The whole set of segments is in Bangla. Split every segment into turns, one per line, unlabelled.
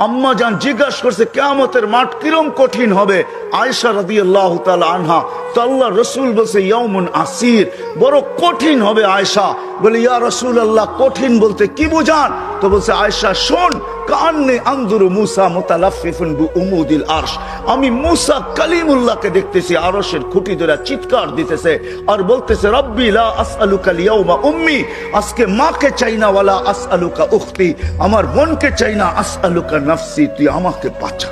আম্মা জান জিজ্ঞাসা করছে কিয়ামতের মাঠ কিরম কঠিন হবে। আয়েশা রাদিয়াল্লাহু তাআলা আনহা, তো আল্লাহ রাসূল বলছে ইয়াউমুন আসির, বড় কঠিন হবে। আয়েশা বলে ইয়া রাসূলুল্লাহ, কঠিন বলতে কি বুঝান? তো বলছে আয়েশা শোন, কান্নে আনজুরু মুসা মুতালাফফিফুন বিউমুদিল আরশ, আমি মুসা কালিমুল্লাহকে দেখতেছি আরশের খুঁটি ধরে চিৎকার দিতেছে আর বলতেছে রব্বি লা আসআলুকা আল-ইয়াউমা উম্মি, আজকে মাকে চাই না, ওয়ালা আসআলুকা উখতি, আমার বোনকে চাই না, আসআলুকা নাফসি, তুই আমাকে বাঁচা।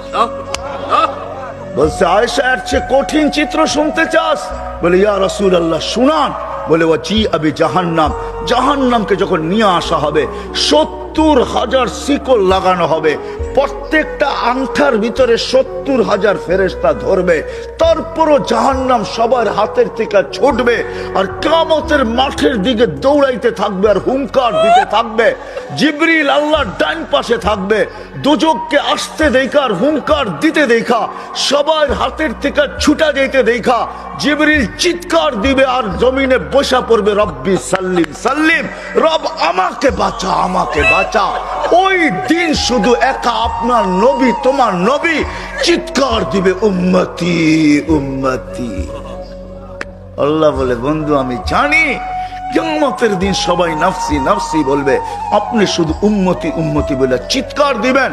বলছে আয়েশা এর চেয়ে কঠিন চিত্র শুনতে চাস? বলে ইয়া রাসূলুল্লাহ শুনান। বলে ওয়াজি আবি জাহান্নাম, জাহান্নামকে যখন নিয়ে আসা হবে 70,000 শিকল লাগানো হবে, প্রত্যেকটা আংটার ভিতরে 70,000 ফেরেশতা ধরবে, তারপরও জাহান্নাম সবার হাতের থেকে ছুটবে আর কিয়ামতের মাঠের দিকে দৌড়াইতে থাকবে আর হুঙ্কার দিতে থাকবে। জিবরিল আল্লাহর ডান পাশে থাকবে, দুজককে আসতে দেখা আর হুঙ্কার দিতে দেখা, সবার হাতের থেকে ছুটা যেতে দেখা জিবরিল চিৎকার দিবে আর জমিনে বসা পড়বে রব্বি সাল্লিম সাল্লিম, রব আমাকে বাঁচা, আমাকে বাঁচা। ওই দিন শুধু একা আপনার নবী, তোমার নবী চিৎকার দিবে উম্মতি উম্মতি। আল্লাহ বলে বন্ধু আমি জানি কিয়ামতের দিন সবাই নাফসি নাফসি বলবে, আপনি শুধু উম্মতি উম্মতি বলে চিৎকার দিবেন।